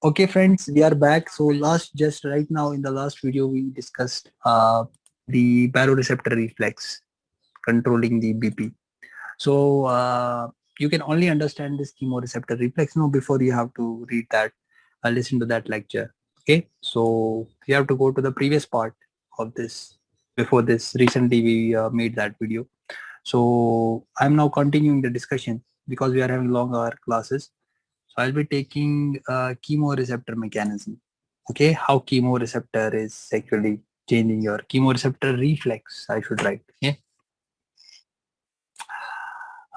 Okay, friends, we are back. So just right now in the last video, we discussed the baroreceptor reflex controlling the BP. So you can only understand this chemoreceptor reflex now before you have to read that, listen to that lecture. Okay, so you have to go to the previous part of this. Before this, recently we made that video. So I'm now continuing the discussion because we are having long hour classes. So I'll be taking chemoreceptor mechanism. Okay, how chemoreceptor is actually changing your chemoreceptor reflex. I should write. Okay.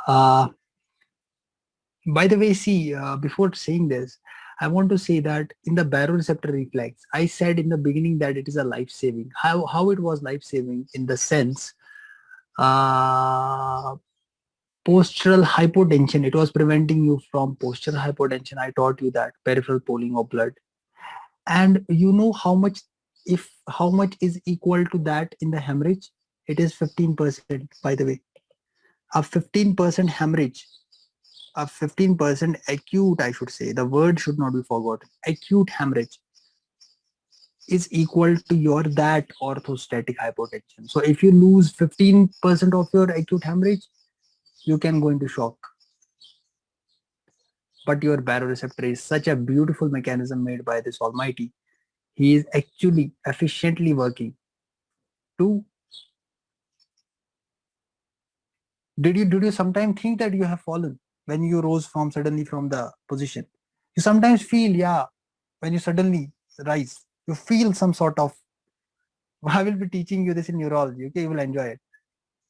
Uh, by the way, see, before saying this, I want to say that in the baroreceptor reflex, I said in the beginning that it is a life saving. How it was life saving in the sense, uh, postural hypotension. It was preventing you from postural hypotension. I taught you that peripheral pooling of blood, and you know how much, if how much is equal to that in the hemorrhage. It is 15%, by the way. A 15% hemorrhage, a 15% acute, I should say, the word should not be forgotten, acute hemorrhage is equal to your that orthostatic hypotension. So if you lose 15% of your acute hemorrhage, you can go into shock. But your baroreceptor is such a beautiful mechanism made by this almighty. He is actually efficiently working to. Did you sometimes think that you have fallen when you rose from suddenly from the position? You sometimes feel, yeah, when you suddenly rise, you feel some sort of. I will be teaching you this in neurology. Okay, you will enjoy it.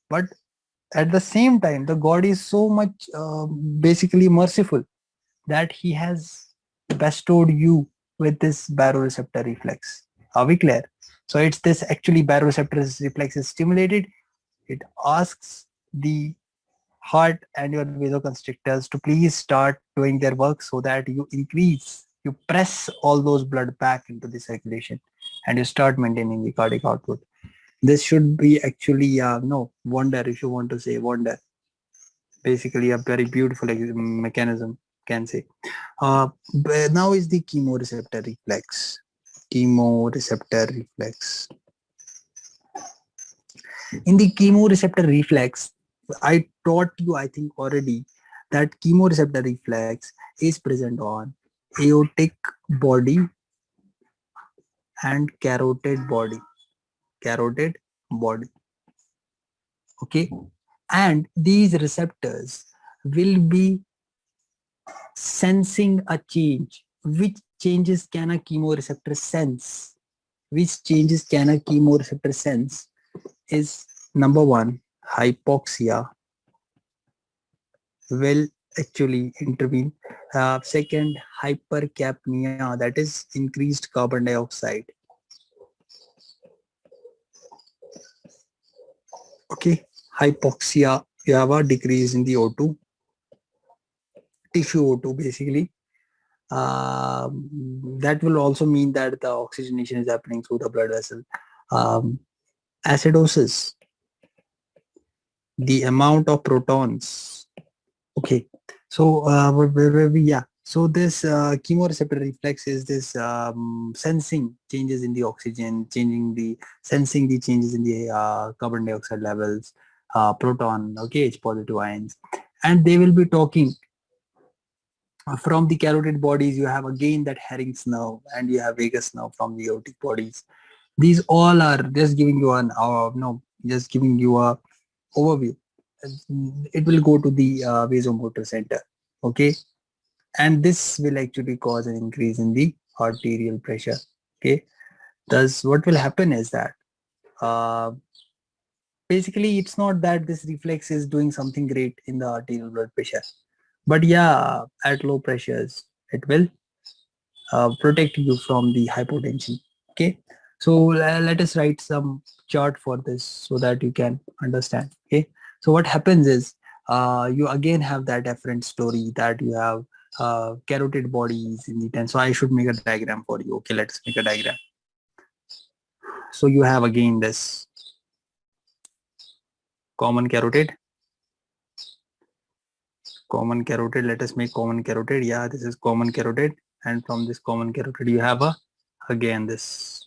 But at the same time, the God is so much basically merciful that He has bestowed you with this baroreceptor reflex. Are we clear? So it's this actually baroreceptor reflex is stimulated. It asks the heart and your vasoconstrictors to please start doing their work so that you press all those blood back into the circulation and you start maintaining the cardiac output. This should be actually, no, wonder, if you want to say wonder, basically a very beautiful mechanism, can say. But now is the chemoreceptor reflex. Chemoreceptor reflex. In the chemoreceptor reflex, I taught you, I think already, that chemoreceptor reflex is present on aortic body and carotid body. Carotid body. Okay. And these receptors will be sensing a change. Which changes can a chemoreceptor sense? Which changes can a chemoreceptor sense? Is number one, hypoxia will actually intervene. Second, hypercapnia, that is increased carbon dioxide. Okay, hypoxia, you have a decrease in the O2, tissue O2 basically. That will also mean that the oxygenation is happening through the blood vessel. Um, Acidosis, the amount of protons. Okay, so yeah. So this chemoreceptor reflex is this sensing changes in the oxygen, sensing the changes in the carbon dioxide levels, proton, okay, H positive ions, and they will be talking from the carotid bodies. You have again that Herring's nerve, and you have vagus nerve from the aortic bodies. These all are just giving you an no, just giving you a overview. It will go to the vasomotor center. Okay, and this will actually cause an increase in the arterial pressure. Okay, thus what will happen is that uh, basically it's not that this reflex is doing something great in the arterial blood pressure, but yeah, at low pressures it will protect you from the hypotension. Okay, so let us write some chart for this so that you can understand. Okay, so what happens is you again have that afferent story that you have carotid bodies in the 10. So I should make a diagram for you. Okay, let's make a diagram. So you have again this common carotid, let us make common carotid. Yeah, this is common carotid. and from this common carotid you have again this,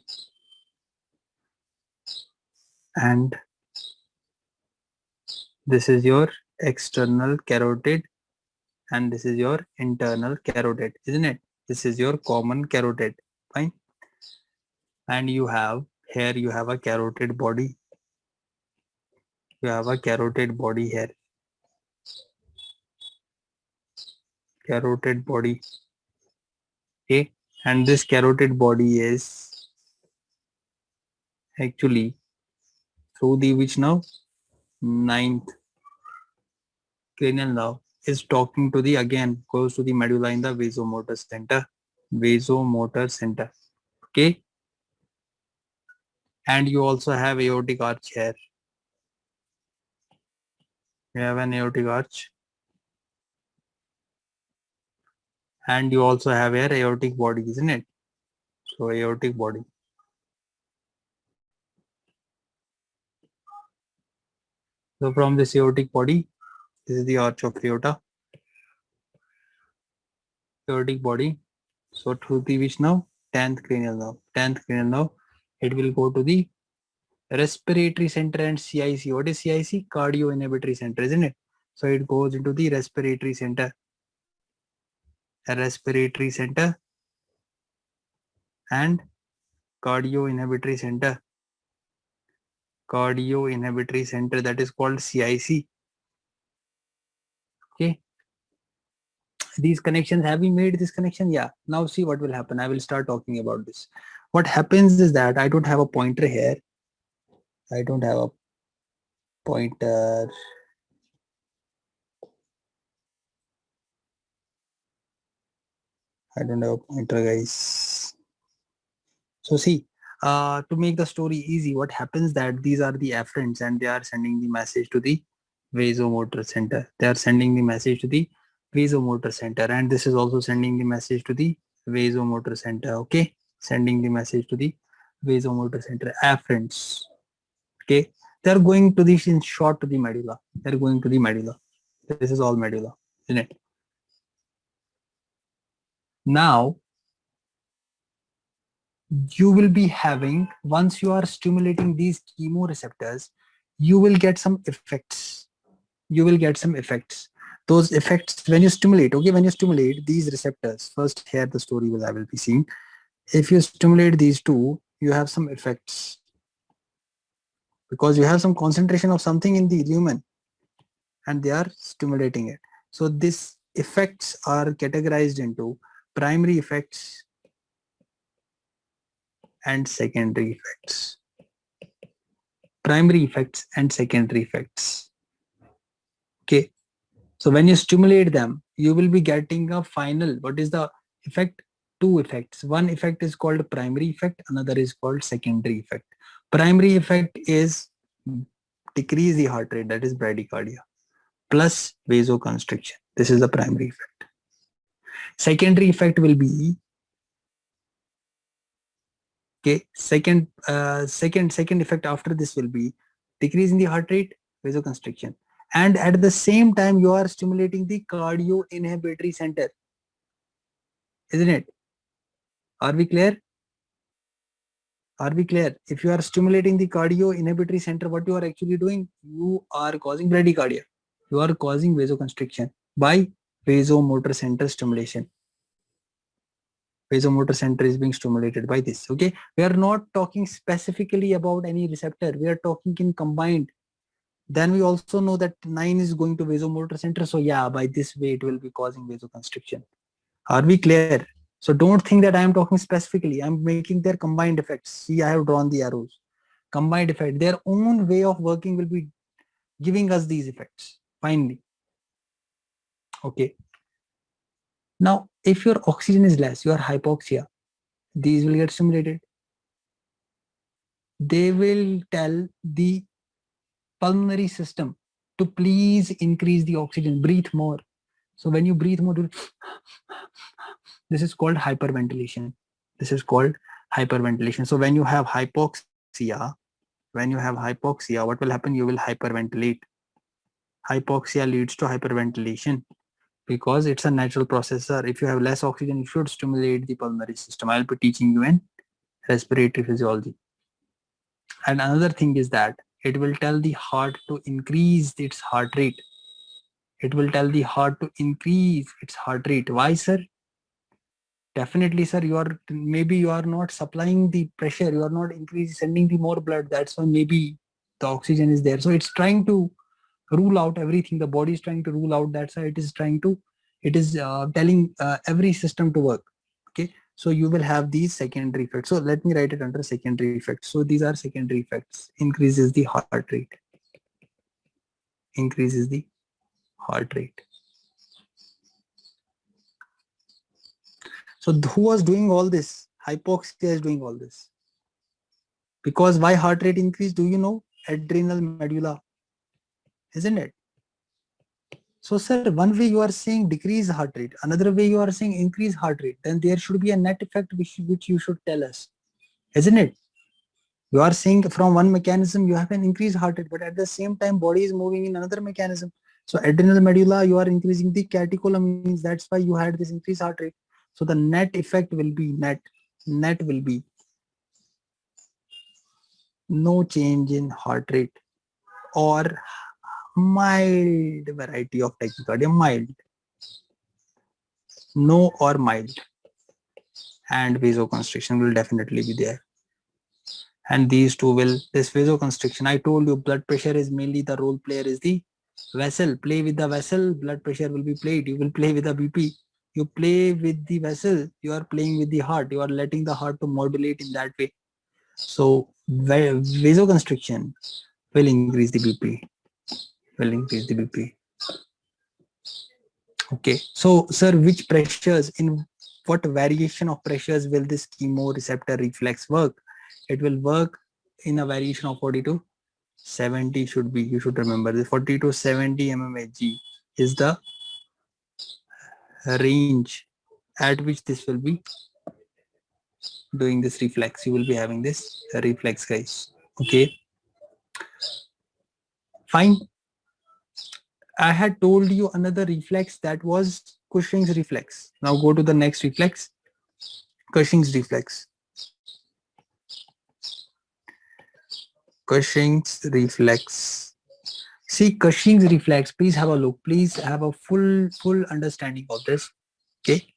and this is your external carotid, and this is your internal carotid, isn't it? This is your common carotid, fine. And you have here, you have a carotid body. You have a carotid body here, carotid body. Okay, and this carotid body is actually through the which nerve? Ninth cranial nerve is talking to the, again goes to the medulla in the vasomotor center. Vasomotor center. Okay, and you also have aortic arch here. You have an aortic arch, and you also have here aortic body, isn't it? So aortic body. So from this aortic body, this is the arch of aorta, aortic body. So through the which nerve? 10th cranial nerve. 10th cranial nerve. It will go to the respiratory center and CIC. What is CIC? Cardio inhibitory center, isn't it? So it goes into the respiratory center. Respiratory center and cardio inhibitory center. Cardio inhibitory center, that is called CIC. Okay. These connections, have we made this connection? Yeah. Now see what will happen. I will start talking about this. What happens is that I don't have a pointer here. I don't have a pointer. I don't have a pointer, guys. So see, to make the story easy, what happens that these are the afferents and they are sending the message to the vasomotor center. They are sending the message to the vasomotor center, and this is also sending the message to the vasomotor center. Okay, sending the message to the vasomotor center. Afferents. Okay, they are going to the, in short, to the medulla. They are going to the medulla. This is all medulla, isn't it? Now you will be having, once you are stimulating these chemoreceptors, you will get some effects. You will get some effects. Those effects when you stimulate, okay, when you stimulate these receptors, first here the story will I will be seeing. If you stimulate these two, you have some effects because you have some concentration of something in the lumen and they are stimulating it. So these effects are categorized into primary effects and secondary effects. Primary effects and secondary effects. Okay. So when you stimulate them, you will be getting a final, what is the effect? Two effects. One effect is called primary effect, another is called secondary effect. Primary effect is decrease the heart rate, that is bradycardia, plus vasoconstriction. This is the primary effect. Secondary effect will be, okay, second effect after this will be decrease in the heart rate, vasoconstriction, and at the same time you are stimulating the cardio inhibitory center, isn't it? Are we clear? Are we clear? If you are stimulating the cardio inhibitory center, what you are actually doing? You are causing bradycardia. You are causing vasoconstriction by vasomotor center stimulation. Vasomotor center is being stimulated by this. Okay, we are not talking specifically about any receptor. We are talking in combined. Then we also know that 9 is going to vasomotor center. So yeah, by this way it will be causing vasoconstriction. Are we clear? So don't think that I am talking specifically. I'm making their combined effects. See, I have drawn the arrows. Combined effect. Their own way of working will be giving us these effects. Finally. Okay. Now, if your oxygen is less, your hypoxia, these will get stimulated. They will tell the pulmonary system to please increase the oxygen, breathe more. So when you breathe more, this is called hyperventilation. This is called hyperventilation. So when you have hypoxia, what will happen? You will hyperventilate. Hypoxia leads to hyperventilation. because it's a natural process, sir. If you have less oxygen, you should stimulate the pulmonary system. I'll be teaching you in respiratory physiology. And another thing is that it will tell the heart to increase its heart rate. It will tell the heart to increase its heart rate. Why, sir? Definitely, sir. Maybe you are not supplying the pressure. You are not sending the more blood. That's why maybe the oxygen is there. So it's trying to rule out everything. The body is trying to rule out. That's why it is telling every system to work. Okay. So you will have these secondary effects. So let me write it under secondary effects. So these are secondary effects. Increases the heart rate. Increases the heart rate. So who was doing all this? Hypoxia is doing all this. Because why heart rate increase? Do you know? Adrenal medulla. Isn't it? So sir, one way you are saying decrease heart rate, another way you are saying increase heart rate, then there should be a net effect which you should tell us, isn't it? You are saying from one mechanism you have an increased heart rate, but at the same time body is moving in another mechanism. So adrenal medulla, you are increasing the catecholamines, that's why you had this increased heart rate. So the net effect will be net will be no change in heart rate or mild variety of tachycardia, mild, no or mild, and vasoconstriction will definitely be there. And these two will, this vasoconstriction, I told you blood pressure is mainly the role player is the vessel. Play with the vessel, blood pressure will be played. You will play with the BP. You play with the vessel, you are playing with the heart. You are letting the heart to modulate in that way. So vasoconstriction will increase the BP. Will increase the BP. Okay. So, sir, which pressures, in what variation of pressures will this chemoreceptor reflex work? It will work in a variation of 40 to 70 should be, you should remember the 40 to 70 mmHg is the range at which this will be doing this reflex. You will be having this reflex, guys. Okay. Fine. I had told you another reflex that was Cushing's reflex. Now go to the next reflex, Cushing's reflex. Cushing's reflex. See Cushing's reflex. Please have a look. Please have a full understanding of this. Okay.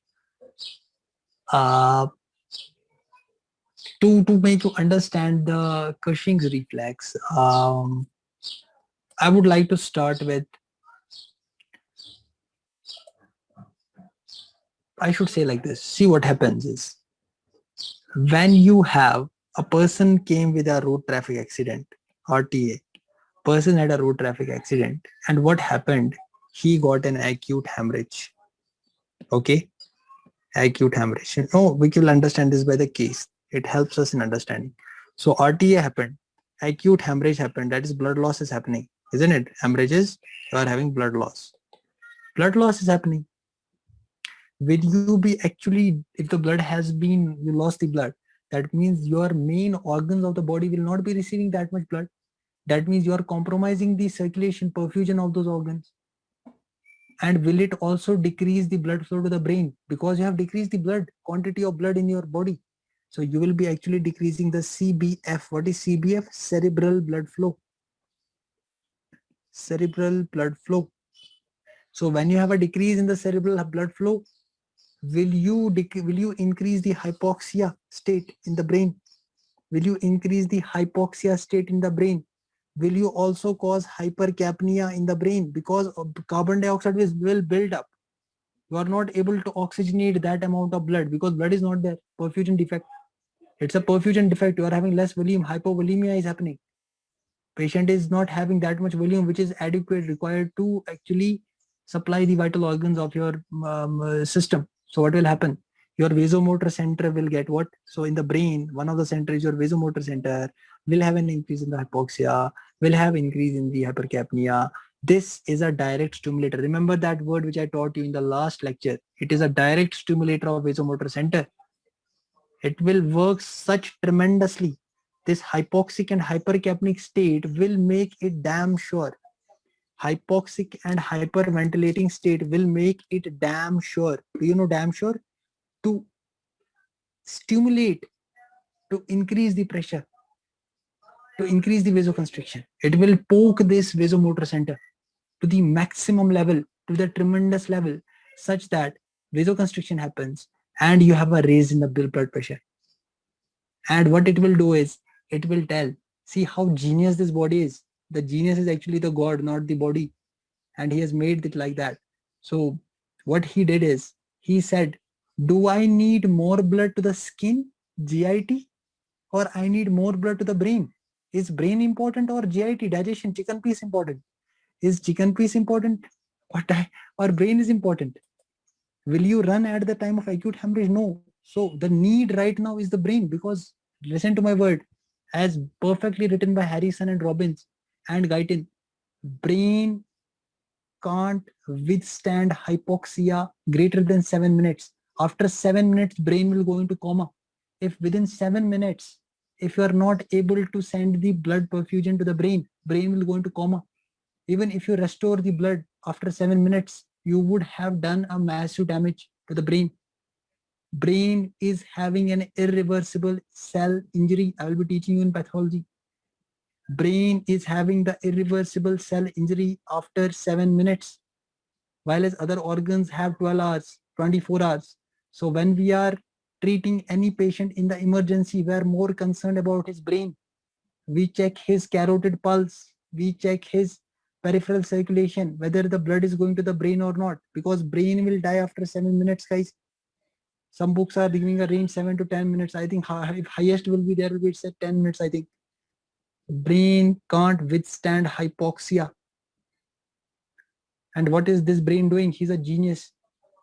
To make you understand the Cushing's reflex, I would like to start with, I should say like this. See what happens is when you have a person came with a road traffic accident, RTA, person had a road traffic accident, and what happened? He got an acute hemorrhage. Okay, acute hemorrhage. Oh, we will understand this by the case. It helps us in understanding. So RTA happened, acute hemorrhage happened. That is blood loss is happening, isn't it? Hemorrhages, you are having blood loss. Blood loss is happening. Will you be actually, if the blood has been, you lost the blood, that means your main organs of the body will not be receiving that much blood. That means you are compromising the circulation, perfusion of those organs. And will it also decrease the blood flow to the brain? Because you have decreased the blood, quantity of blood in your body. So you will be actually decreasing the CBF. What is CBF? Cerebral blood flow. Cerebral blood flow. So when you have a decrease in the cerebral blood flow, will you increase the hypoxia state in the brain? Will you increase the hypoxia state in the brain? Will you also cause hypercapnia in the brain? Because carbon dioxide will build up. You are not able to oxygenate that amount of blood because blood is not there. Perfusion defect. It's a perfusion defect. You are having less volume. Hypovolemia is happening. Patient is not having that much volume which is adequate required to actually supply the vital organs of your system. So what will happen? Your vasomotor center will get what? So in the brain, one of the centers, your vasomotor center will have an increase in the hypoxia, will have increase in the hypercapnia. This is a direct stimulator. Remember that word which I taught you in the last lecture. It is a direct stimulator of vasomotor center. It will work such tremendously. This hypoxic and hypercapnic state will make it damn sure hypoxic and hyperventilating state will make it damn sure. Do you know damn sure? To stimulate, to increase the pressure, to increase the vasoconstriction. It will poke this vasomotor center to the maximum level, to the tremendous level, such that vasoconstriction happens and you have a raise in the blood pressure. And what it will do is, it will tell, see how genius this body is. The genius is actually the God, not the body. And he has made it like that. So what he did is, he said, do I need more blood to the skin, GIT, or I need more blood to the brain? Is brain important or GIT, digestion, chicken piece important? Is chicken piece important or brain is important? Will you run at the time of acute hemorrhage? No. So the need right now is the brain, because listen to my word, as perfectly written by Harrison and Robbins and Guyton, brain can't withstand hypoxia greater than 7 minutes. After 7 minutes, brain will go into coma. If within 7 minutes, if you are not able to send the blood perfusion to the brain will go into coma. Even if you restore the blood after 7 minutes, you would have done a massive damage to the brain. Brain is having an irreversible cell injury. I will be teaching you in pathology. Brain is having the irreversible cell injury after 7 minutes, while as other organs have 12 hours, 24 hours. So when we are treating any patient in the emergency, we are more concerned about his brain. We check his carotid pulse, we check his peripheral circulation, whether the blood is going to the brain or not, because brain will die after 7 minutes, guys. Some books are giving a range 7 to 10 minutes. I think if highest will be, there will be, it's at 10 minutes, I think. Brain can't withstand hypoxia. And what is this brain doing? He's a genius.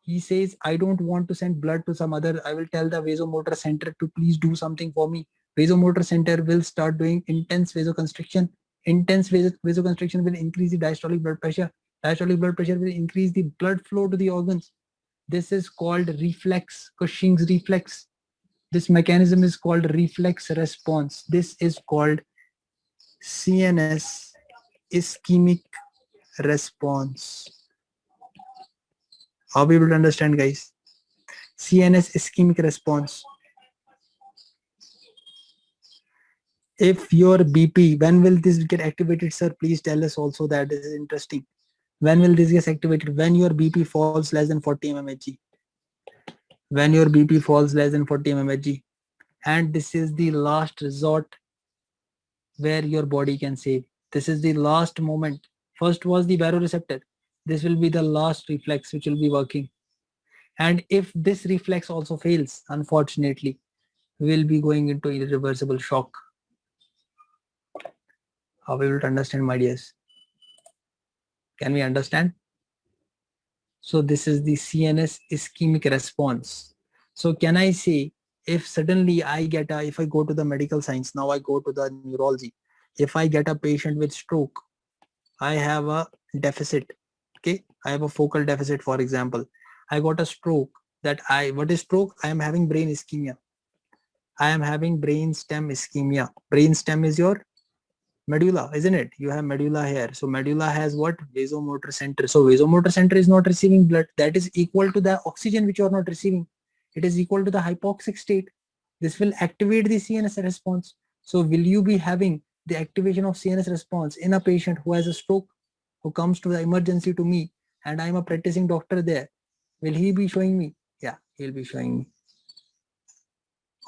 He says, I don't want to send blood to some other. I will tell the vasomotor center to please do something for me. Vasomotor center will start doing intense vasoconstriction. Intense vasoconstriction will increase the diastolic blood pressure. Diastolic blood pressure will increase the blood flow to the organs. This is called reflex, Cushing's reflex. This mechanism is called reflex response. This is called CNS ischemic response. Are we able to understand, guys? CNS ischemic response. If your BP, when will this get activated, sir? Please tell us also. That is interesting. When will this get activated? When your BP falls less than 40 mmHg. When your BP falls less than 40 mmHg. And this is the last resort where your body can save. This is the last moment. First was the baroreceptor. This will be the last reflex which will be working. And if this reflex also fails, unfortunately, we will be going into irreversible shock. Are we able to understand, my dears? Can we understand? So this is the CNS ischemic response. So can I say, if suddenly if I go to the medical science, now I go to the neurology. If I get a patient with stroke, I have a deficit. Okay, I have a focal deficit, for example. I got a stroke. What is stroke? I am having brain ischemia. I am having brain stem ischemia. Brain stem is your medulla, isn't it? You have medulla here. So medulla has what? Vasomotor center. So vasomotor center is not receiving blood. That is equal to the oxygen which you are not receiving. It is equal to the hypoxic state. This will activate the CNS response. So will you be having the activation of CNS response in a patient who has a stroke, who comes to the emergency to me, and I'm a practicing doctor there? Will he be showing me? Yeah, he'll be showing me.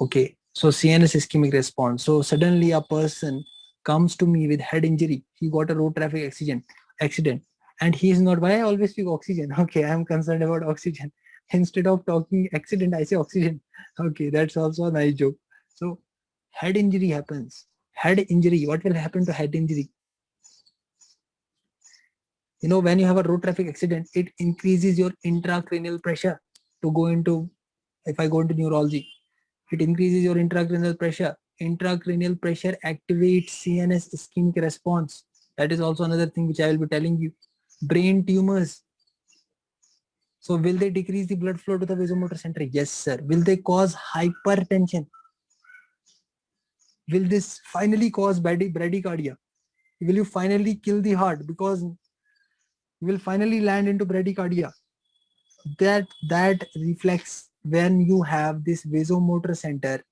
Okay, so CNS ischemic response. So suddenly a person comes to me with head injury. He got a road traffic accident, and he is not. Why I always speak oxygen? Okay, I am concerned about oxygen. Instead of talking accident, I say oxygen. Okay, that's also a nice joke. So head injury happens. Head injury. What will happen to head injury? You know, when you have a road traffic accident, it increases your intracranial pressure to go into. If I go into neurology, it increases your intracranial pressure. Intracranial pressure activates CNS ischemic response. That is also another thing which I will be telling you. Brain tumors. So will they decrease the blood flow to the vasomotor center? Yes, sir. Will they cause hypertension? Will this finally cause bradycardia? Will you finally kill the heart? Because You will finally land into bradycardia. That reflex when you have this vasomotor center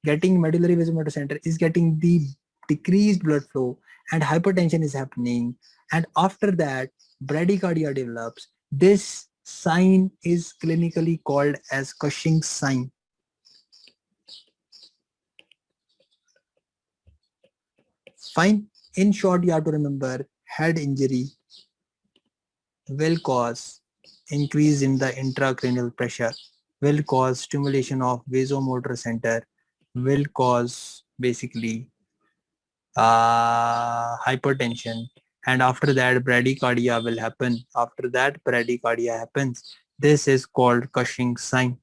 getting medullary vasomotor center is getting the decreased blood flow and hypertension is happening, and after that bradycardia develops. This sign is clinically called as Cushing's sign. Fine. In short, you have to remember head injury will cause increase in the intracranial pressure, will cause stimulation of vasomotor center, will cause basically hypertension, and after that bradycardia will happen. After that bradycardia happens, this is called Cushing's sign.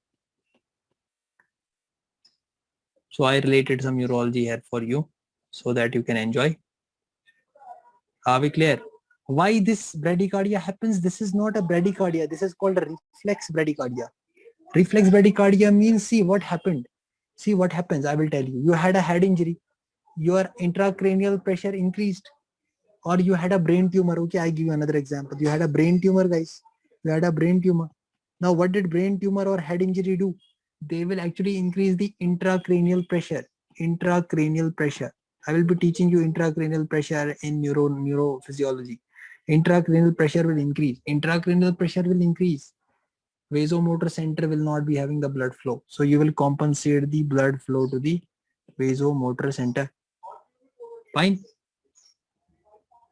So I related some neurology here for you so that you can enjoy. Are we clear? Why this bradycardia happens? This is not a bradycardia. This is called a reflex bradycardia. Reflex bradycardia means, see what happened. See what happens. I will tell you. You had a head injury. Your intracranial pressure increased, or you had a brain tumor. Okay, I give you another example. You had a brain tumor, guys. You had a brain tumor. Now, what did brain tumor or head injury do? They will actually increase the intracranial pressure. Intracranial pressure. I will be teaching you intracranial pressure in neurophysiology. Intracranial pressure will increase. Intracranial pressure will increase. Vasomotor center will not be having the blood flow. So you will compensate the blood flow to the vasomotor center. Fine.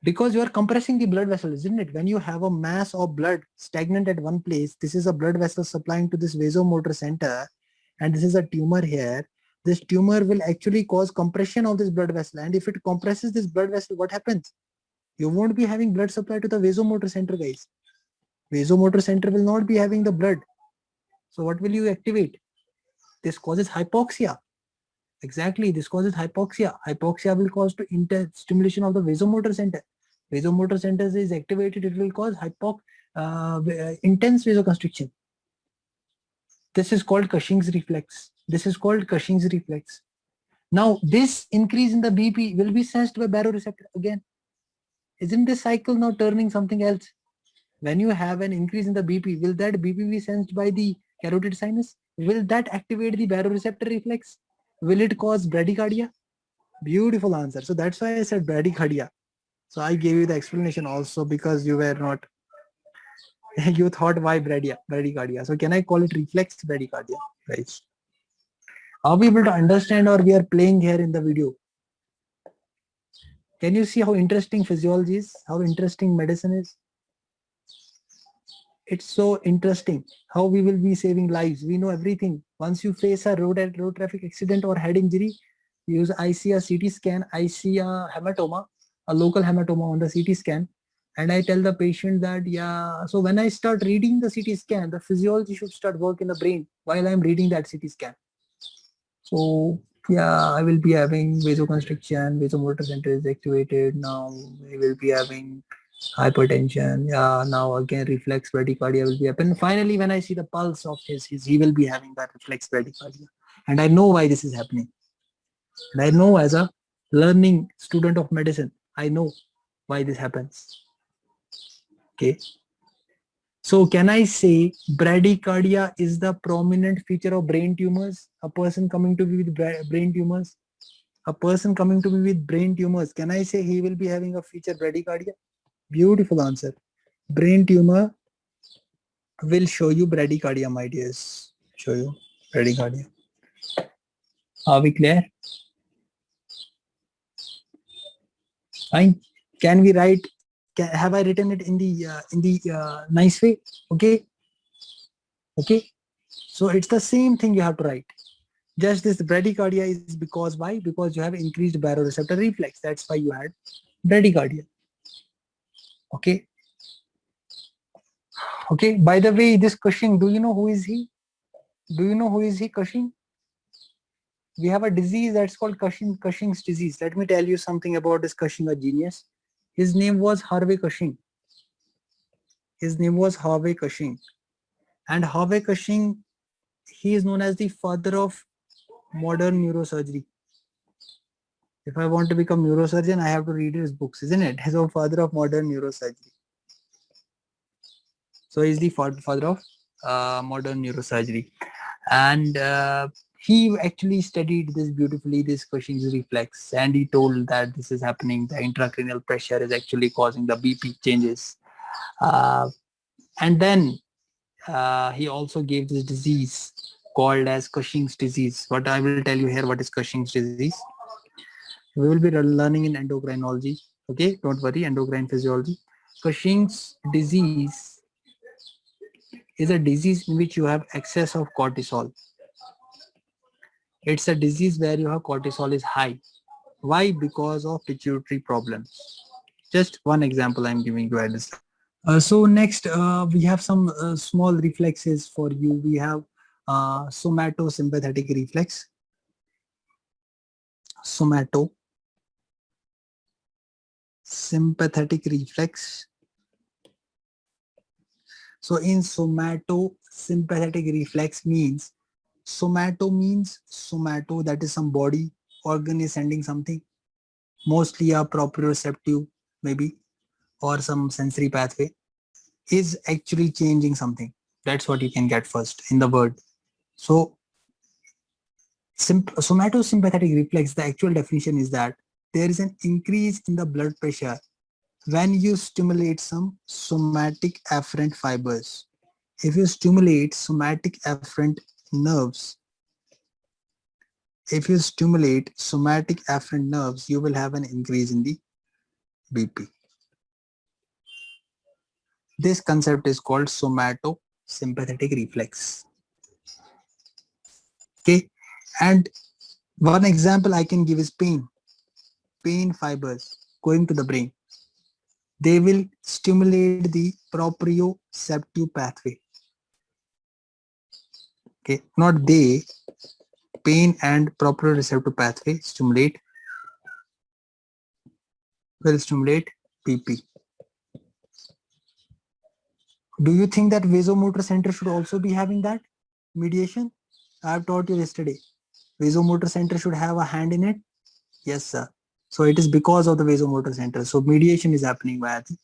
Because you are compressing the blood vessel, isn't it? When you have a mass of blood stagnant at one place, this is a blood vessel supplying to this vasomotor center, and this is a tumor here. This tumor will actually cause compression of this blood vessel, and if it compresses this blood vessel, what happens? You won't be having blood supply to the vasomotor center, guys. Vasomotor center will not be having the blood. So what will you activate? This causes hypoxia. Exactly, this causes hypoxia. Hypoxia will cause to intense stimulation of the vasomotor center. Vasomotor center is activated, it will cause intense vasoconstriction. This is called Cushing's reflex. This is called Cushing's reflex. Now, this increase in the BP will be sensed by baroreceptor again. Isn't this cycle now turning something else? When you have an increase in the BP, will that BP be sensed by the carotid sinus? Will that activate the baroreceptor reflex? Will it cause bradycardia? Beautiful answer. So that's why I said bradycardia. So I gave you the explanation also because you were not, you thought why bradycardia. So can I call it reflex bradycardia? Right. Are we able to understand, or we are playing here in the video? Can you see how interesting physiology is? How interesting medicine is? It's so interesting how we will be saving lives. We know everything. Once you face a road traffic accident or head injury, I see a CT scan, I see a hematoma, a local hematoma on the CT scan, and I tell the patient that, yeah, so when I start reading the CT scan, the physiology should start work in the brain while I'm reading that CT scan. So yeah, I will be having vasoconstriction, vasomotor center is activated. Now we will be having hypertension. Yeah, now again reflex bradycardia will be happen. Finally, when I see the pulse of his he will be having that reflex bradycardia, and I know why this is happening. And I know, as a learning student of medicine, I know why this happens. Okay. So can I say bradycardia is the prominent feature of brain tumors? A person coming to me with brain tumors? A person coming to me with brain tumors, can I say he will be having a feature bradycardia? Beautiful answer. Brain tumor will show you bradycardia, my dears. Show you bradycardia. Are we clear? Fine. Can we write? Have I written it in the nice way? Okay. Okay. So it's the same thing you have to write. Just this bradycardia is because why? Because you have increased baroreceptor reflex. That's why you had bradycardia. Okay. Okay. By the way, this Cushing, do you know who is he? Do you know who is he, Cushing? We have a disease that's called Cushing's disease. Let me tell you something about this Cushing, a genius. His name was Harvey Cushing. His name was Harvey Cushing. And Harvey Cushing, he is known as the father of modern neurosurgery. If I want to become neurosurgeon, I have to read his books, isn't it? So father of modern neurosurgery. So he's the father of modern neurosurgery, and he actually studied this beautifully, this Cushing's reflex, and he told that this is happening. The intracranial pressure is actually causing the BP changes, uh, and then he also gave this disease called as Cushing's disease. What I will tell you here, what is Cushing's disease? We will be learning in endocrinology. Okay, don't worry, endocrine physiology. Cushing's disease is a disease in which you have excess of cortisol. It's a disease where your cortisol is high. Why? Because of pituitary problems. Just one example I'm giving you at this. So next, we have some small reflexes for you. We have somatosympathetic reflex. Somatosympathetic reflex. So in somatosympathetic reflex means somato, that is some body organ is sending something, mostly a proprioceptive maybe, or some sensory pathway is actually changing something. That's what you can get first in the word. So somatosympathetic reflex, the actual definition is that there is an increase in the blood pressure when you stimulate some somatic afferent fibers. If you stimulate somatic afferent nerves, you will have an increase in the BP. This concept is called somatosympathetic reflex. Okay, and one example I can give is pain. Pain fibers going to the brain. They will stimulate the proprioceptive pathway. Okay, not they, pain and proprioceptive pathway will stimulate BP. Do you think that vasomotor center should also be having that mediation? I have taught you yesterday. Vasomotor center should have a hand in it. Yes, sir. So it is because of the vasomotor center. So mediation is happening via the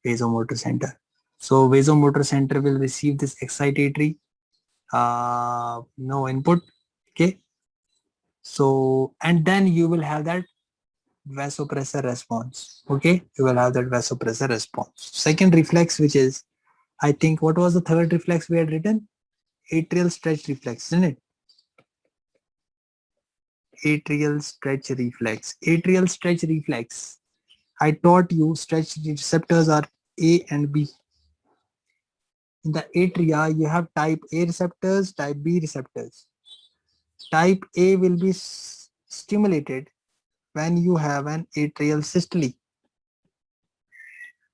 vasomotor center. So vasomotor center will receive this excitatory no input. Okay. So and then you will have that vasopressor response. Okay, you will have that vasopressor response. Second reflex, which is, I think, what was the third reflex we had written? Atrial stretch reflex, isn't it? Atrial stretch reflex. Atrial stretch reflex. I taught you stretch receptors are A and B. In the atria, you have type A receptors, type B receptors. Type A will be stimulated when you have an atrial systole.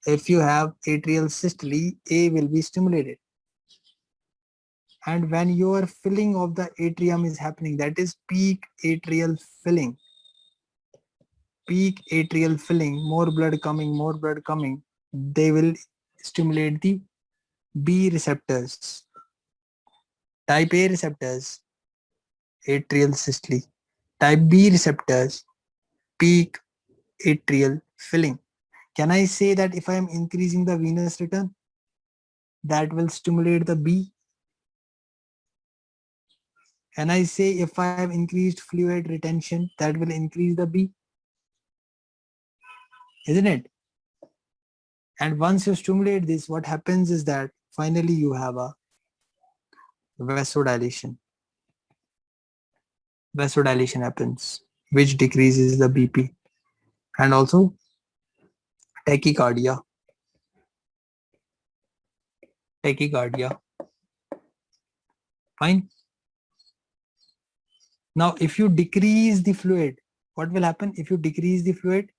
If you have atrial systole, A will be stimulated. And when your filling of the atrium is happening, that is peak atrial filling. Peak atrial filling, more blood coming, they will stimulate the B receptors. Type A receptors, atrial systole. Type B receptors, peak atrial filling. Can I say that if I am increasing the venous return, that will stimulate the B? Can I say if I have increased fluid retention, that will increase the B? Isn't it? And once you stimulate this, what happens is that finally you have a vasodilation. Vasodilation happens, which decreases the BP, and also tachycardia. Fine. Now, if you decrease the fluid, what will happen? If you decrease the fluid,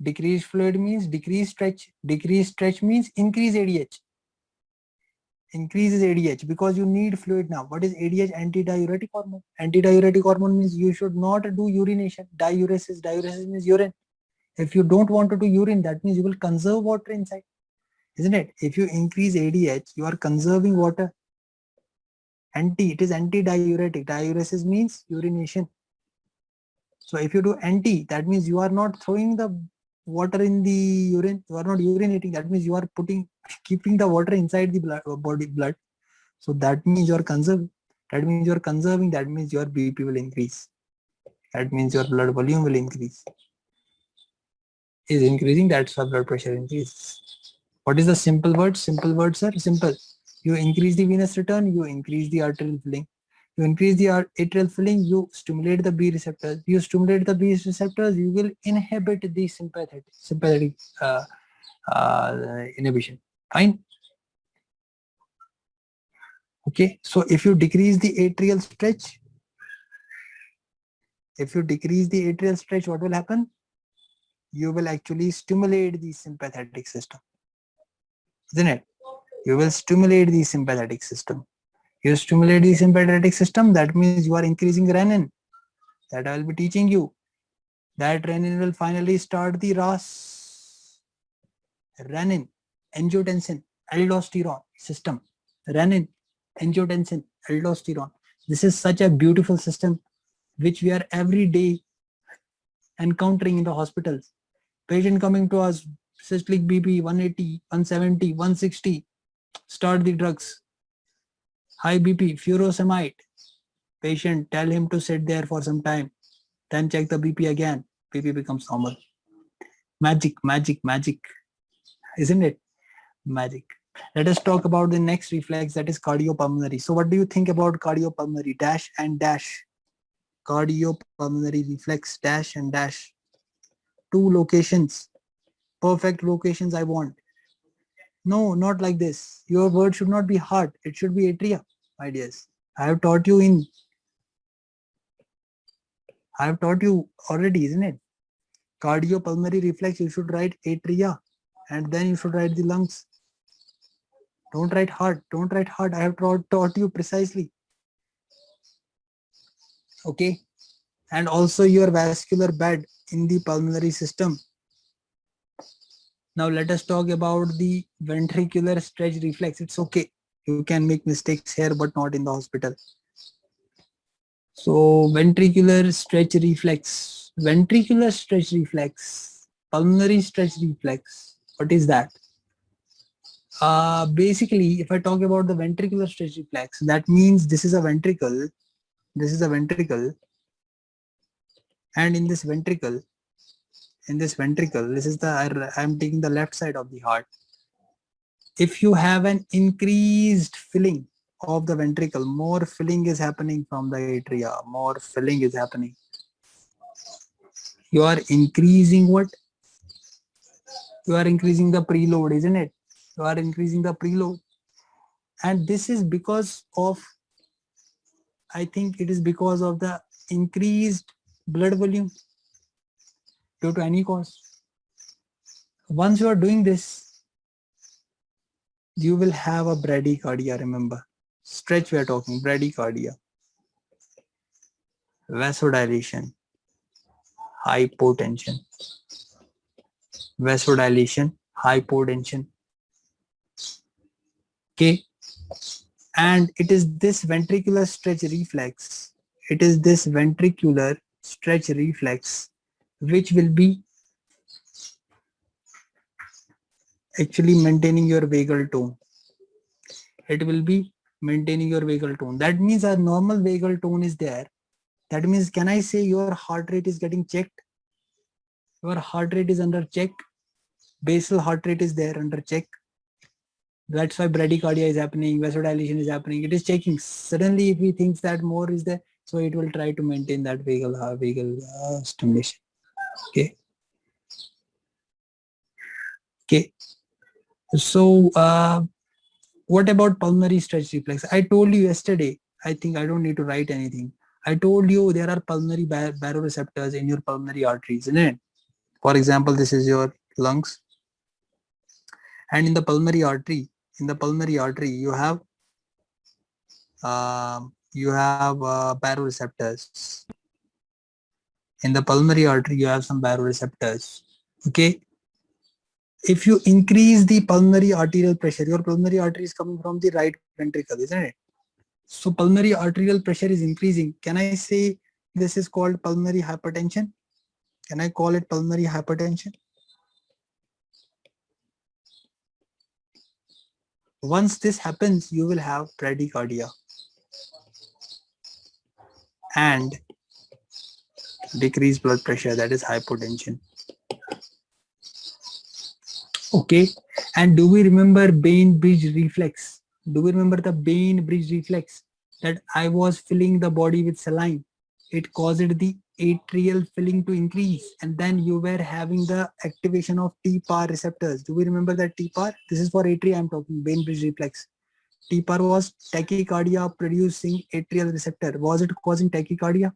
decreased fluid means decreased stretch. Decreased stretch means increase ADH. Increases ADH because you need fluid now. What is ADH? Antidiuretic hormone. Antidiuretic hormone means you should not do urination. Diuresis. Diuresis means urine. If you don't want to do urine, that means you will conserve water inside. Isn't it? If you increase ADH, you are conserving water. It is antidiuretic. Diuresis means urination. So if you do anti, that means you are not throwing the water in the urine. You are not urinating. That means you are keeping the water inside the body blood. So that means you are conserving. That means you are conserving. That means your BP will increase. That means your blood volume will increase. Is increasing. That's why blood pressure increases. What is the simple word? Simple words are simple. You increase the venous return. You increase the arterial filling. You increase the atrial filling, you stimulate the B receptors. You stimulate the B receptors, you will inhibit the sympathetic inhibition. Fine. Okay. So if you decrease the atrial stretch, what will happen? You will actually stimulate the sympathetic system, isn't it? You will stimulate the sympathetic system. You stimulate the sympathetic system, that means you are increasing renin. That I will be teaching you. That renin will finally start the RAS, renin, angiotensin, aldosterone system. Renin, angiotensin, aldosterone. This is such a beautiful system which we are every day encountering in the hospitals. Patient coming to us, systolic BP 180, 170, 160, start the drugs. High BP, furosemide. Patient, tell him to sit there for some time. Then check the BP again. BP becomes normal. Magic, magic, magic. Isn't it? Magic. Let us talk about the next reflex, that is cardiopulmonary. So what do you think about cardiopulmonary? Dash and dash. Cardiopulmonary reflex, dash and dash. Two locations. Perfect locations I want. No, not like this. Your word should not be heart. It should be atria, my dears. I have taught you already, isn't it? Cardiopulmonary reflex, you should write atria and then you should write the lungs. Don't write heart. Don't write heart. I have taught you precisely. Okay. And also your vascular bed in the pulmonary system. Now let us talk about the ventricular stretch reflex. It's okay. You can make mistakes here, but not in the hospital. So ventricular stretch reflex, pulmonary stretch reflex. What is that? Basically, if I talk about the ventricular stretch reflex, that means this is a ventricle. And in this ventricle, this is I'm taking the left side of the heart. If you have an increased filling of the ventricle, more filling is happening from the atria, more filling is happening. You are increasing what? You are increasing the preload, isn't it? You are increasing the preload. And this is because of, I think it is because of the increased blood volume due to any cause. Once you are doing this, you will have a bradycardia, remember. Stretch we are talking, bradycardia. Vasodilation, hypotension. Vasodilation, hypotension. Okay. And it is this ventricular stretch reflex. It is this ventricular stretch reflex which will be actually maintaining your vagal tone. It will be maintaining your vagal tone. That means our normal vagal tone is there. That means, can I say your heart rate is getting checked? Your heart rate is under check. Basal heart rate is there under check. That's why bradycardia is happening, vasodilation is happening. It is checking. Suddenly, if he thinks that more is there, so it will try to maintain that vagal stimulation. Okay. Okay. So, what about pulmonary stretch reflex? I told you yesterday. I think I don't need to write anything. I told you there are pulmonary baroreceptors in your pulmonary arteries, isn't it? For example, this is your lungs, and in the pulmonary artery, you have baroreceptors. In the pulmonary artery, you have some baroreceptors. Okay. If you increase the pulmonary arterial pressure, your pulmonary artery is coming from the right ventricle, isn't it? So pulmonary arterial pressure is increasing. Can I say this is called pulmonary hypertension? Can I call it pulmonary hypertension? Once this happens, you will have bradycardia and decreased blood pressure, that is hypotension. Okay, and do we remember Bain-Bridge reflex? Do we remember the Bain-Bridge reflex that I was filling the body with saline? It caused the atrial filling to increase, and then you were having the activation of TPAR receptors. Do we remember that TPAR? This is for atria I'm talking, Bain-Bridge reflex. TPAR was tachycardia producing atrial receptor. Was it causing tachycardia?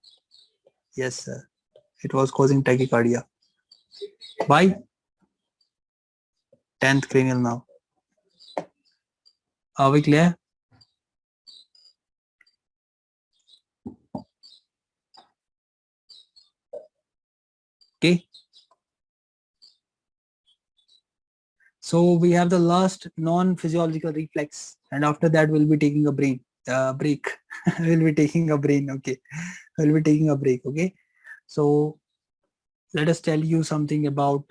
Yes, sir. It was causing tachycardia. Why? 10th cranial now. Are we clear? Okay. So we have the last non-physiological reflex, and after that we'll be taking a break. We'll be taking a brain. Okay, we'll be taking a break. Okay. So let us tell you something about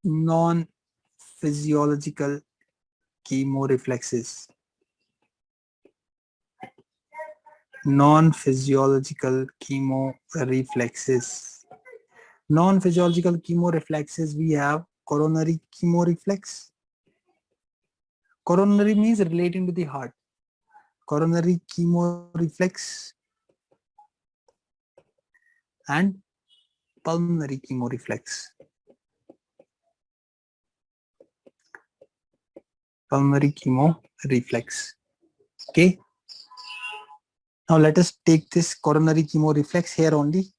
non-physiological chemoreflexes. Non-physiological chemoreflexes. Non-physiological chemoreflexes, we have coronary chemoreflex. Coronary means relating to the heart. Coronary chemoreflex and pulmonary chemoreflex. Pulmonary chemoreflex. Okay. Now let us take this coronary chemoreflex here only.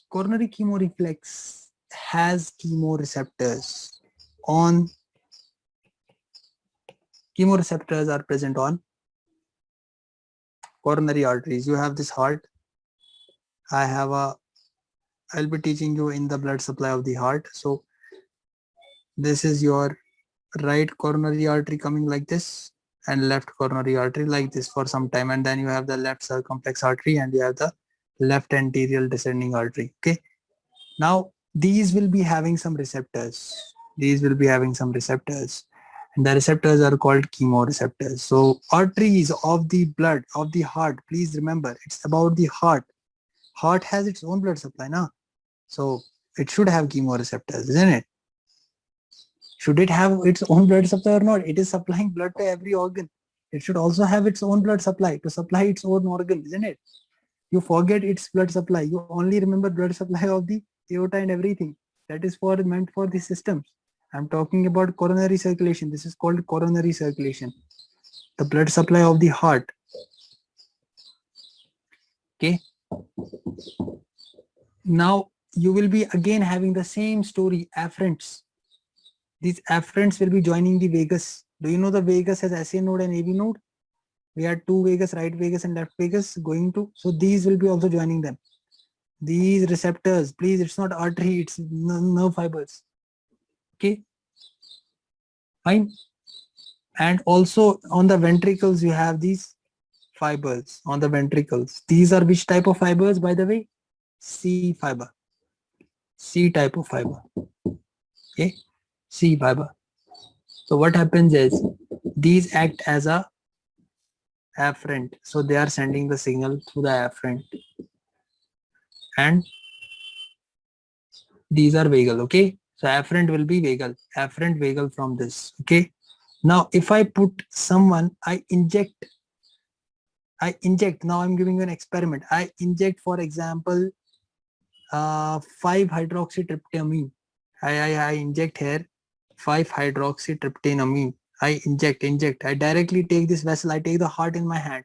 Coronary chemoreflex has chemoreceptors on. Chemoreceptors are present on coronary arteries. You have this heart. I'll be teaching you in the blood supply of the heart. So this is your right coronary artery coming like this, and left coronary artery like this for some time, and then you have the left circumflex artery, and you have the left anterior descending artery. Okay, now these will be having some receptors. And the receptors are called chemoreceptors. So arteries of the blood of the heart, please remember, it's about the heart. Heart has its own blood supply now, so it should have chemoreceptors, isn't it? Should it have its own blood supply or not? It is supplying blood to every organ. It should also have its own blood supply to supply its own organ, isn't it? You forget its blood supply. You only remember blood supply of the aorta and everything. That is meant for the systems. I'm talking about coronary circulation. This is called coronary circulation. The blood supply of the heart. Okay. Now you will be again having the same story, afferents. These afferents will be joining the vagus. Do you know the vagus has SA node and AV node? We had two vagus, right vagus and left vagus going to. So these will be also joining them. These receptors, please, it's not artery, it's nerve fibers. Okay. Fine. And also on the ventricles, you have these fibers on the ventricles. These are which type of fibers, by the way? C fiber. C type of fiber. Okay. C fiber. So what happens is these act as a afferent. So they are sending the signal through the afferent. And these are vagal. Okay. So afferent will be vagal. Afferent vagal from this. Okay. Now if I put someone, I inject. Now I'm giving you an experiment. I inject, for example, 5-hydroxytryptamine. I inject here 5-hydroxytryptamine. I inject. I directly take this vessel. I take the heart in my hand,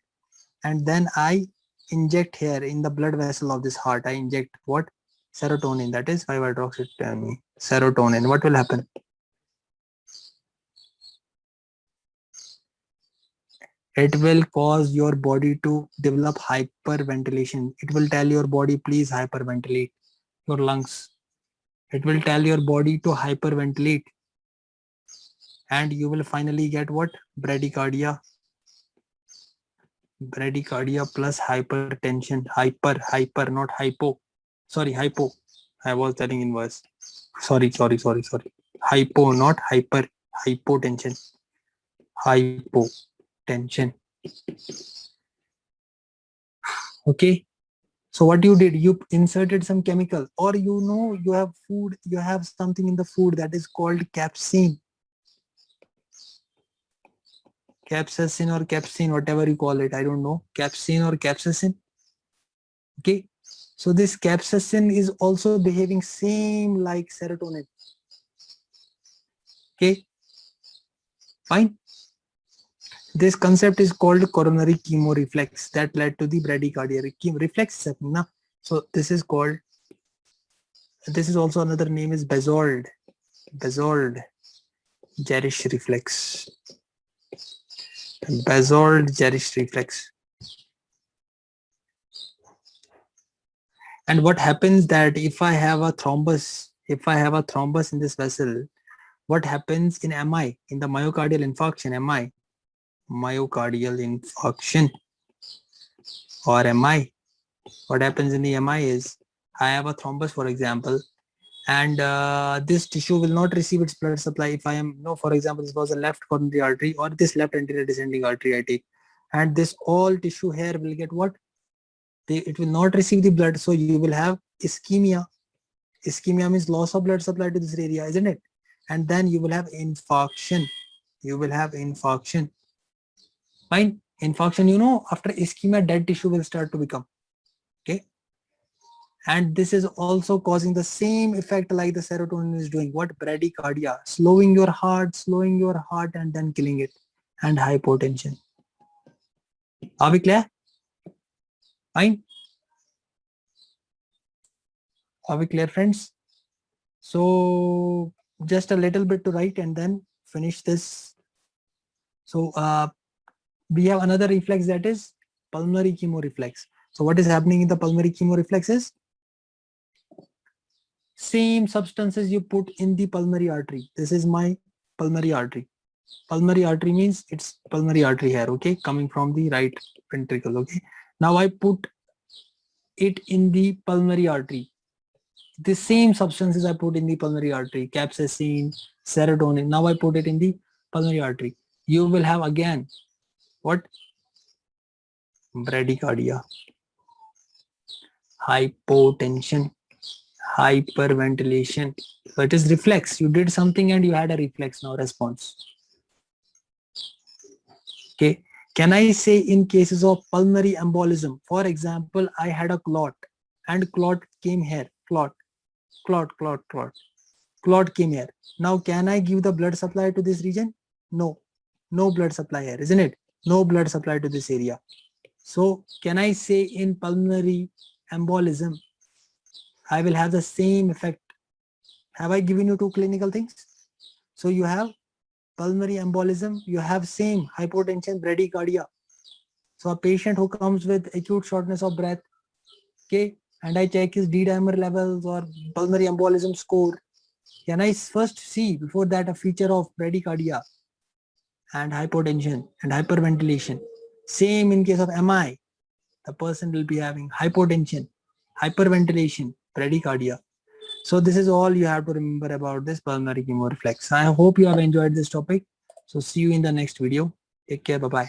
and then I inject here in the blood vessel of this heart. I inject what? Serotonin. That is 5-hydroxytryptamine. Serotonin. What will happen? It will cause your body to develop hyperventilation. It will tell your body, please hyperventilate your lungs. It will tell your body to hyperventilate, and you will finally get what? Bradycardia. Bradycardia plus hypertension. Hyper, not hypo. Sorry, hypo. I was telling inverse. Sorry. Hypo, not hyper. hypotension. Hypotension. Okay. So what you did, you inserted some chemical, or you have food, you have something in the food that is called capsaicin. Capsaicin or capsaicin, whatever you call it, I don't know, capsaicin or capsaicin. Okay. So this capsaicin is also behaving same like serotonin. Okay. Fine. This concept is called coronary chemoreflex that led to the bradycardia. Reflex is happening now. So this is called, this is also another name is Bezold Jarisch reflex. Bezold Jarisch reflex. And what happens that if I have a thrombus in this vessel, what happens in MI, in the myocardial infarction, myocardial infarction or MI, what happens in the MI is I have a thrombus, for example, and this tissue will not receive its blood supply. If I am, for example, this was a left coronary artery or this left anterior descending artery I take, and this all tissue here will get what? It will not receive the blood, so you will have ischemia. Ischemia means loss of blood supply to this area, isn't it? And then you will have infarction. Fine. Infarction, after ischemia, dead tissue will start to become. Okay. And this is also causing the same effect like the serotonin is doing. What? Bradycardia, slowing your heart, and then killing it. And hypotension. Are we clear? Fine. Are we clear, friends? So just a little bit to write and then finish this. So we have another reflex, that is pulmonary chemoreflex. So what is happening in the pulmonary chemoreflex is same substances you put in the pulmonary artery. This is my pulmonary artery. Pulmonary artery means it's pulmonary artery here, okay, coming from the right ventricle. Okay, now I put it in the pulmonary artery. The same substances I put in the pulmonary artery, capsaicin, serotonin, now I put it in the pulmonary artery. You will have again what? Bradycardia, hypotension, hyperventilation. So it is reflex. You did something and you had a reflex now response. Okay. Can I say in cases of pulmonary embolism, for example, I had a clot and clot came here, clot came here. Now can I give the blood supply to this region? No blood supply here, isn't it? No blood supply to this area. So can I say in pulmonary embolism, I will have the same effect? Have I given you two clinical things? So you have pulmonary embolism, you have same hypotension, bradycardia. So a patient who comes with acute shortness of breath, okay, and I check his D-dimer levels or pulmonary embolism score, can I first see before that a feature of bradycardia and hypotension and hyperventilation? Same in case of MI, the person will be having hypotension, hyperventilation, bradycardia. So this is all you have to remember about this pulmonary chemoreflex. I hope you have enjoyed this topic. So see you in the next video. Take care. Bye-bye.